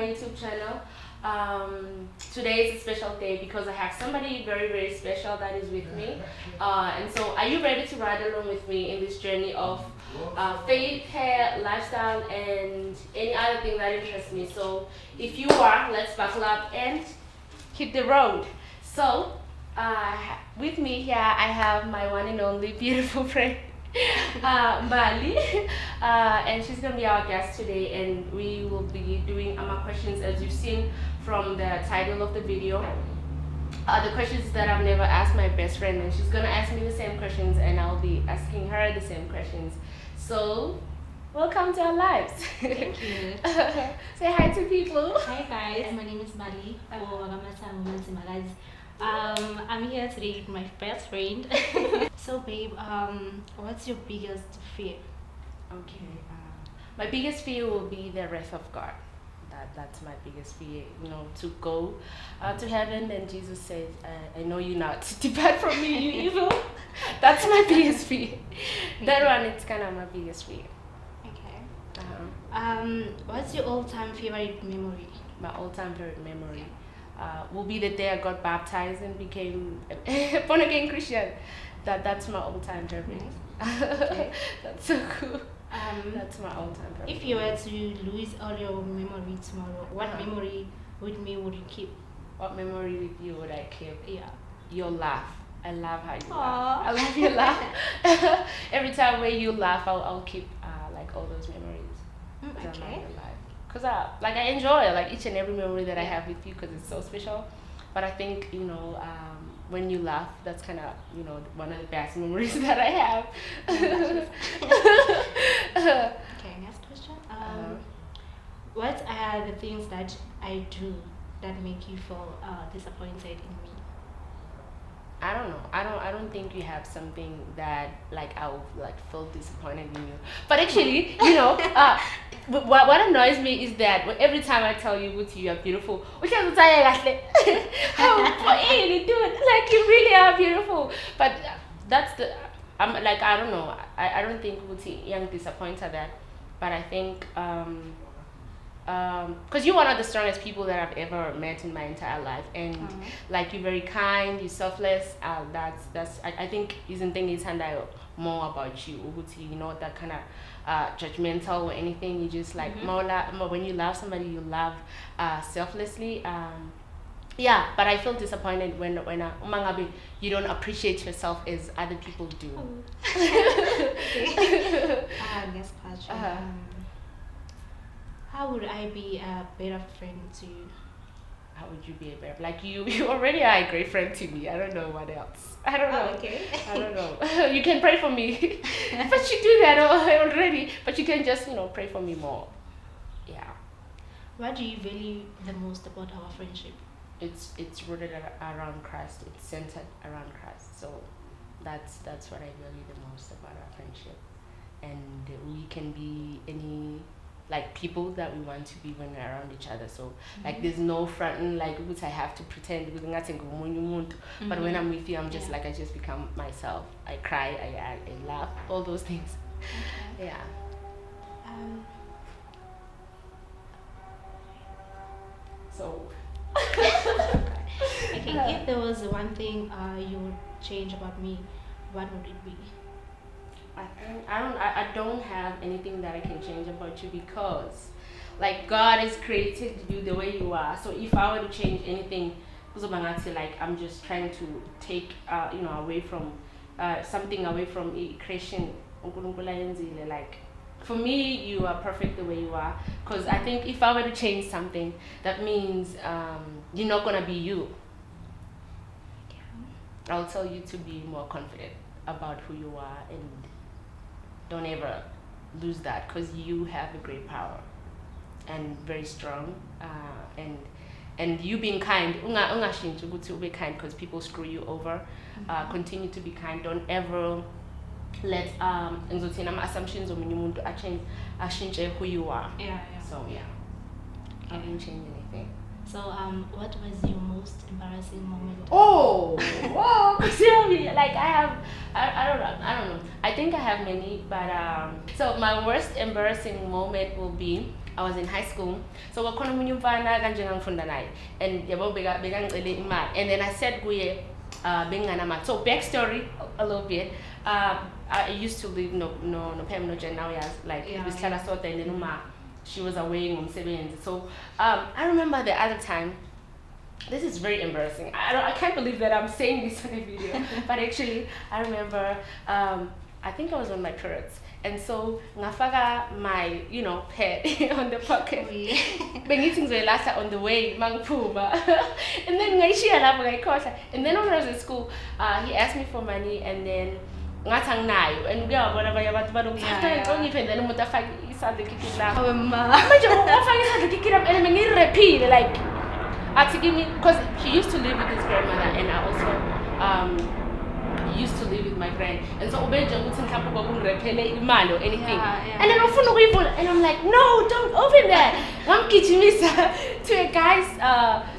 my YouTube channel. Today is a special day because I have somebody very, very special that is with me. And so, are you ready to ride along with me in this journey of faith, hair, lifestyle, and any other thing that interests me? So, if you are, let's buckle up and hit the road. So, with me here, I have my one and only beautiful friend. Bali, and she's gonna be our guest today, and we will be doing questions as you've seen from the title of the video. The questions that I've never asked my best friend, and she's gonna ask me the same questions, and I'll be asking her the same questions. So, welcome to our lives. Thank you. Say hi to people. Hi guys, my name is Bali. I'm here today with my best friend. So babe, what's your biggest fear? Okay, my biggest fear will be the wrath of God. That's my biggest fear, you know, to go to heaven and Jesus says, I know you not, depart from me, you evil. That's my biggest fear. That one, it's kind of my biggest fear. Okay. What's your all-time favorite memory? My all-time favorite memory will be the day I got baptized and became a born-again Christian. That's my all-time favorite. Nice. Okay. That's so cool. That's my all-time favorite. If you were to lose all your memory tomorrow, what memory with me would you keep? What memory with you would I keep? Yeah. Your laugh. I love how you Aww. laugh. I love your laugh. Every time when you laugh, I'll keep like all those memories. Okay. Because I enjoy like each and every memory that I have with you because it's so special. But I think, you know, when you laugh, that's kind of, you know, one of the best memories that I have. Okay, next question. What are the things that I do that make you feel disappointed in me? I don't know. I don't think you have something that like I'll like feel disappointed in you. But actually, you know, what annoys me is that every time I tell you Guti, you are beautiful, which is how you do it? Like you really are beautiful. But that's the I'm like I don't know. I don't think Guti young disappointed that. But I think because you're one of the strongest people that I've ever met in my entire life, and like you're very kind, you're selfless. That's I think isn't thing is and I more about you, Uguti, you know, that kind of judgmental or anything. You just like more when you love somebody, you love selflessly. Yeah, but I feel disappointed when umangabi you don't appreciate yourself as other people do. Next question. How would I be a better friend to you? How would you be a better like you already are a great friend to me. I don't know what else. I don't know. Okay. I don't know. You can pray for me. But you do that already. But you can just, you know, pray for me more. Yeah. What do you value the most about our friendship? It's rooted around Christ. It's centered around Christ. So that's what I value the most about our friendship. And we can be any like people that we want to be when we're around each other. So like there's no fronting like which I have to pretend but when I'm with you I'm just like I just become myself. I cry, I laugh, all those things. Okay. Yeah. So Okay, if there was one thing you would change about me, what would it be? I don't have anything that I can change about you because like God has created you the way you are. So if I were to change anything, like I'm just trying to take you know away from something away from creation. Like for me you are perfect the way you are, because I think if I were to change something, that means you're not gonna be you. I'll tell you to be more confident about who you are and don't ever lose that, because you have a great power and very strong, and you being kind, to be kind because people screw you over. Continue to be kind. Don't ever let assumptions or change who you are. Yeah. So yeah, I didn't change anything. So what was your most embarrassing moment? Oh, wow, like I don't know. I think I have many, but so my worst embarrassing moment will be I was in high school. So wakhona umunye umfana kanje ngangifunda naye, and yabo bekangicele imali, and then I said kuye benganamali. So backstory a little bit. I used to live no Pam no Jen now, yes, like this kind of sort, and then she was away on 7. So I remember the other time. This is very embarrassing. I can't believe that I'm saying this on a video. But actually, I remember, I think I was on my periods. And so, ngafaka my, pad on the pocket. Bengithi ngizoyilahla on the way, mangphuma. And then ngayishiya lapho ngayikhohlwa. And then when I was in school, he asked me for money, and then ngathi anginayo. And kuyabona abanye abantu banokuthatha ngiphe, and then umuntu afake isandla ekhikhini lapho. Manje ufake isandla ekhikhini lapho, and ngirepeat like give me, because he used to live with his grandmother, and I also used to live with my friend, and so ubenje ukuthi mhlawumbe kwakungirephele imali or anything, and then ufuna ukuyivula, and I'm like, no, don't open that. Ngamgijimisa to a guy's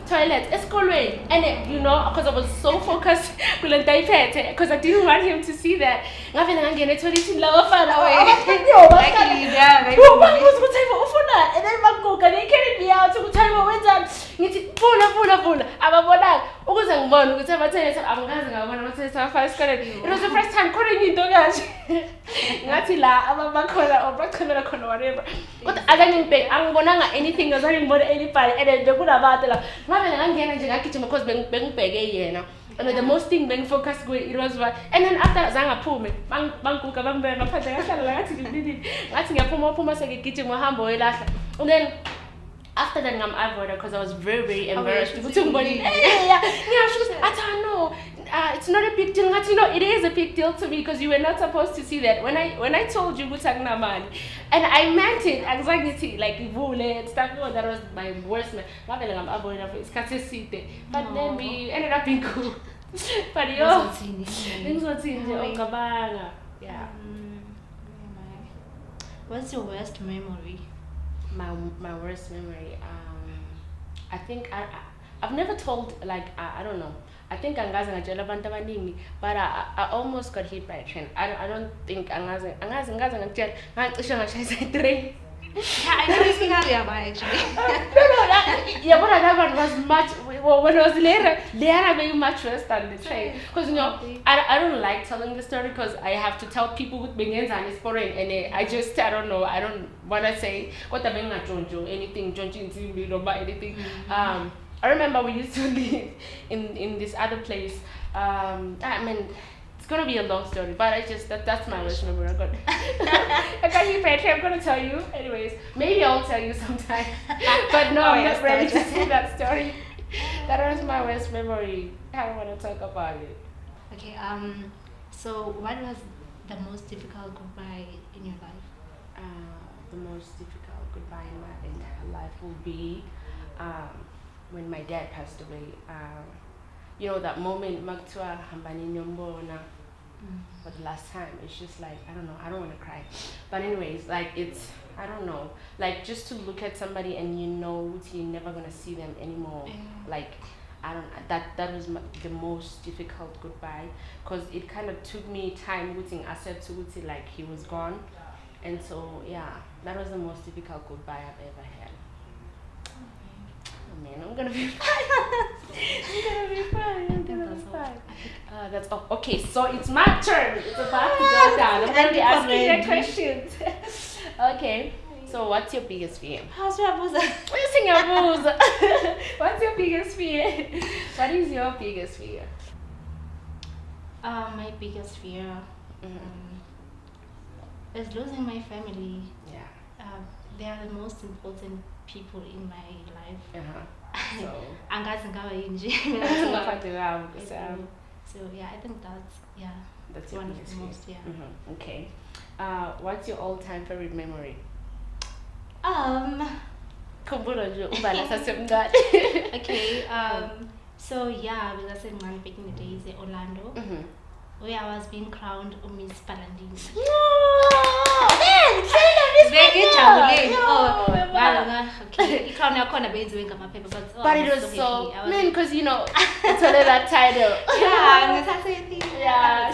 toilet esikolweni, and because I was so focused kule nto ayiphethe, because I didn't want him to see that. Ngavele ngangena etoiletini lawa fana babuza ukuthi hayibo ufuna, and then baguga, they carried me out ukuthi hayibo wenzani, ngithi vula ababonanga ukuze ngibone ukuthi abathenisi abangazi ngabona abathenisi abafaka esikoleni. It was the first time khona enye into kanje ngathi la ababakhona or bachemela khona whatever, kodwa akangibheki angibonanga anything, azange ngibone anybody, and then bekunabantu la ngavele ngangena nje ngagijima because bengibheke yena. And the most thing being focused with it was what, and then after zangaphume banguka bangibeka ngaphandle ngahlala la ngathi ngididini ngathi ngiyaphuma sekigijima uhambo welahla. And then after that I'm avoided because I was very embarrassed. People took money. I know it's not a big deal. It is a big deal to me because you were not supposed to see that. When I told you Gutagna money, and I meant it exactly like and stuff. That was my worst. I'm avoided for it's but then we ended up being cool. But things were yeah. What's your worst memory? My worst memory. I think I've never told, like I don't know. I think angazi ngajela abantu abaningi, but I almost got hit by a train. I don't think angazi ngajela ngacishe ngashayisa train. Yeah, I know you speak earlier about actually. No, but that one was much. Well, when it was later, they are very much worse than the train. Because I don't like telling the story because I have to tell people with begins and it's foreign, and I don't know. I don't want to say what I mean, not Jonjo, anything, Jonjo, anything. I remember we used to live in this other place. I mean, it's gonna be a long story, but that's my worst memory. I got you, Patrick. I'm gonna tell you. Anyways, maybe I'll tell you sometime. But no, I'm not ready to say that story. That was my worst memory. I don't want to talk about it. Okay. So what was the most difficult goodbye in your life? The most difficult goodbye in my entire life will be when my dad passed away. That moment, Magtua Hambani Nyombona, for the last time. It's just like, I don't know, I don't want to cry. But anyways, like I don't know, like just to look at somebody and you're never going to see them anymore. Like, that was the most difficult goodbye, because it kind of took me time to accept like he was gone. And so, yeah, that was the most difficult goodbye I've ever had. Oh man, I'm gonna be fine. That's all. Okay, so it's my turn. It's about to go down. I'm gonna be asking you questions. Okay. So what's your biggest fear? How's your booze? What's your biggest fear? What is your biggest fear? My biggest fear is losing my family. Yeah. They are the most important people in my life. So so yeah, I think that's one of the most. Yeah. Okay. What's your all-time favorite memory? Okay. So yeah, because I said back in the days in Orlando, where I was being crowned Miss Palandini. No, man, say that Miss Palandini. okay. Ikhona yakhona benziwe ngamaphepha but But it was so, man, because you know, it's only that title. Yeah, that's the thing. Yeah,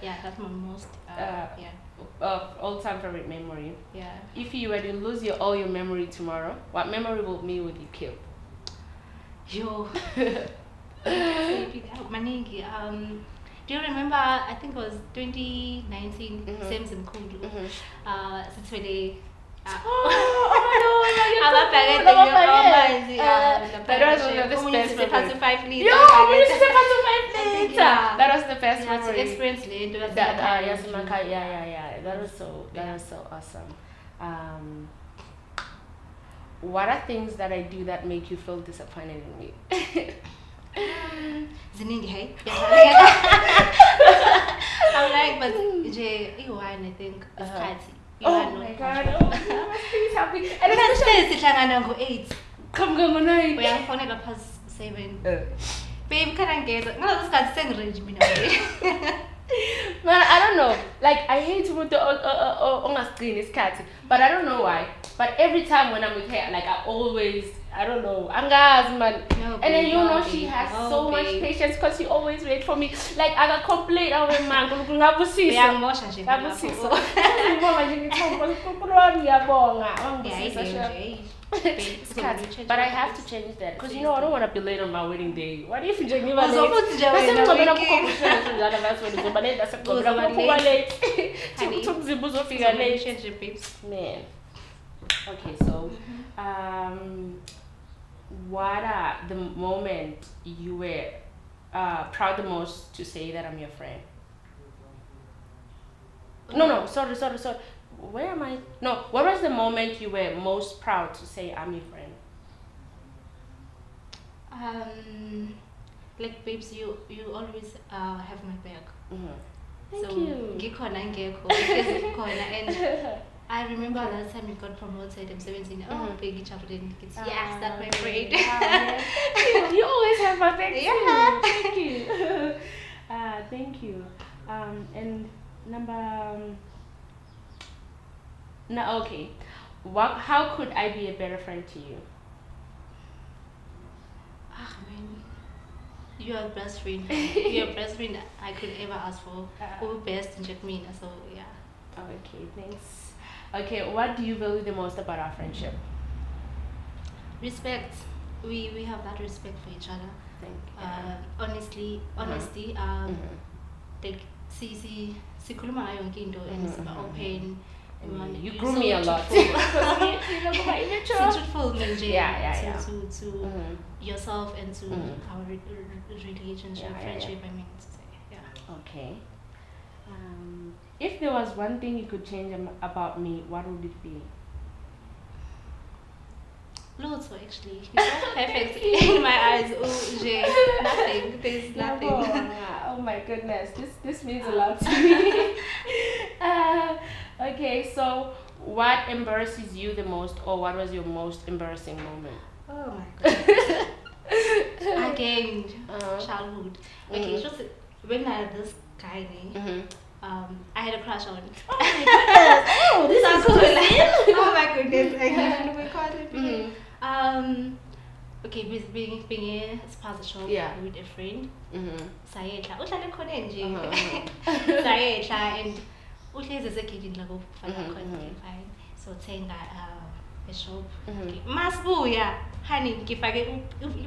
Yeah, that's my most all-time favorite memory. Yeah. If you were to lose all your memory tomorrow, what memorable meal would you kill? Yo. Maningi. Do you remember? I think it was 2019. Same in Kundu. Since we That was the best memory. Experience that was so awesome. What are things that I do that make you feel disappointed in me? Ziningi, hey? I'm like, but I think it's catty. Oh my god, please help me. And especially 8. Come on, 9. We are phone at past 7. Babe, can I get no, this got send range me now. Man, I don't know. Like, I hate with the on a screen is catty, but I don't know why. But every time when I'm with her, like I always, I don't know, angas man. No, and then you know she has so much patience because she always wait for me. Like I got complaint over man, ngabusiso. But I have to change that because you know I don't want to be late on my wedding day. What if you just give a late? Man. Okay, so what are the moment you were proud the most to say that I'm your friend? No, sorry. Where am I? No, what was the moment you were most proud to say I'm your friend? Like babes, you always have my back. Thank you. And I remember last time you got promoted, I'm 17. Oh, Peggy Chaplin. Yes, that's my friend. You always have my back. Yeah. Thank you. Thank you. And number. No, okay. How could I be a better friend to you? Man, you are best friend. You're best friend I could ever ask for. Who best in Jackmina, so yeah. Okay, thanks. Okay, what do you value the most about our friendship? Respect. We have that respect for each other. Honesty. Like sikhuluma ngayo yonke into and siba open. You grew me a lot. Truthful to yourself and to our relationship, friendship. I mean, to say, yeah. Okay. If there was one thing you could change about me, what would it be? Lots, actually. You're so perfect in my eyes. Oh, nothing. There's nothing. Oh my goodness, this means a lot to me. Okay, so what embarrasses you the most, or what was your most embarrassing moment? Oh my goodness. Again, childhood. Okay, it's just when I had this guy name. I had a crush on. Oh my goodness! Oh, this is cool. Oh my goodness! I can't we call it. Okay, being a spaza shop with a friend. Sayetla. Uhlale khona nje. Sayetla and uhlezi esekidini la kufaka khona fine. So thenga a shop. Masibuya. Honey, ngifake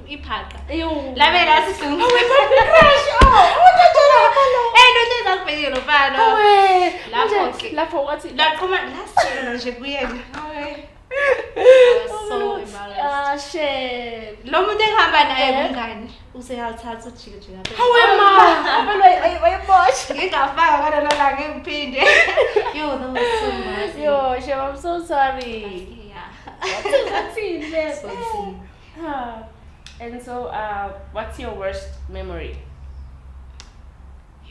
iphaqa. Labe la sihlungu. Crush. Lo mfana. Lapho wathi laqhuma lasicela nje kuyena. So embarrassed. Shit. Lo muntu engihamba naye umngani useyathatha ujika Hawe ma. Wayebosh. Ngingafaka kana la ngiphinde. Yo, that was so embarrassing. Yo, Shem, I'm so sorry. Yeah. So and so what's your worst memory?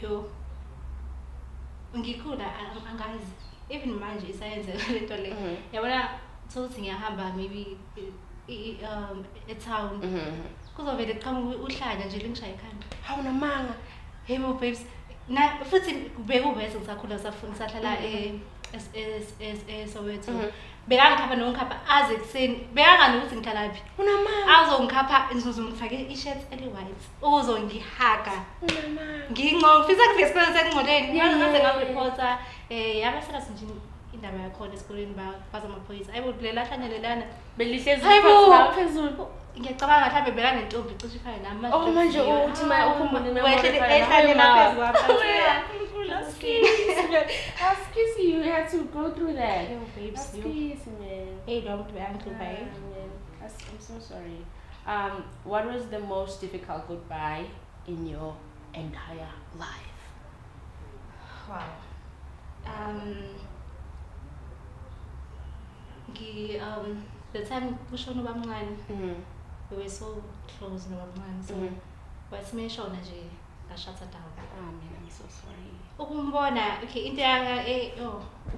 Yo. Ngikhula angazi even manje isayenze lento le yabona sokuthi ngiyahamba maybe e town kuzovele qhamuka uhlanya nje lingishaye ekhanda Awunamanga. Hey mo babes na futhi kubeka ubese ngisakhula sahlala Soweto. Bekangikhapha nongikhapha aze ekuseni. Bekangani ukuthi ngithalaphi. Azongikhapha ngizongifake i-shirt eli-white. Uzongihaga. Ngingofisa kufika esikoleni sekungcoleni. Ngase ngareporta yabasela nje indaba yakhona esikoleni bazamaphoyisa. Ayibo lela hlanyelelana belihlezi phansi phezulu. Ngiyacabanga mhlawumbe bekanentombi cishe ifana nami manje uthi ukhumbule Excuse you had to go through that. Excuse man. Hey, don't be angry, babe. I'm so sorry. What was the most difficult goodbye in your entire life? Wow. The time kushona ubamncane. We were so close nobamncane. So wasimeshona nje ngashutha down. Man, I'm so sorry. Ukumbona okay into yanga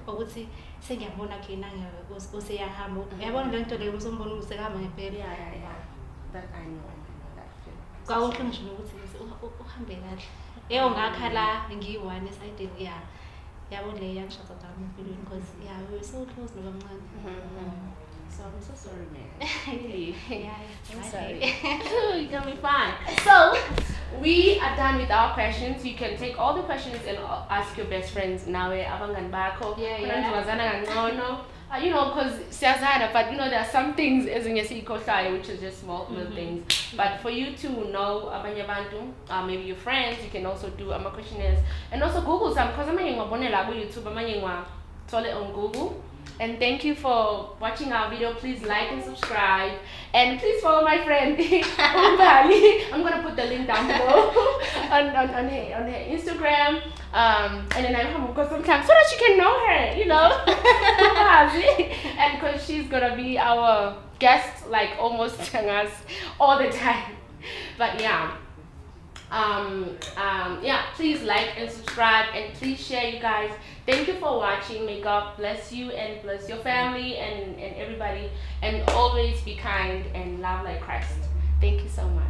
ukuthi sengiyabona ke nanga useyahamba. Uyabona le nto leyo usombona usekahamba ngempela. Yeah. That I know that feeling. Kwawuhle nje ukuthi uhambe kahle. Ngakhala ngiyi-one esayidini yabo le yangishutha down empilweni because we were so close nobamncane. So I'm so sorry, man. Really? I'm sorry. You're gonna be fine. So we are done with our questions. You can take all the questions and ask your best friends now. You know, because but you know there are some things as in which is just small little things. But for you to know maybe your friends, you can also do questionnaires and also Google some because I'm YouTube, on Google. And thank you for watching our video. Please like and subscribe. And please follow my friend Umbali. I'm gonna put the link down below on her Instagram. And then I come because sometimes so that you can know her, you know. And because she's gonna be our guest like almost us all the time. But please like and subscribe and please share, you guys. Thank you for watching. May God bless you and bless your family and everybody, and always be kind and love like Christ. Thank you so much.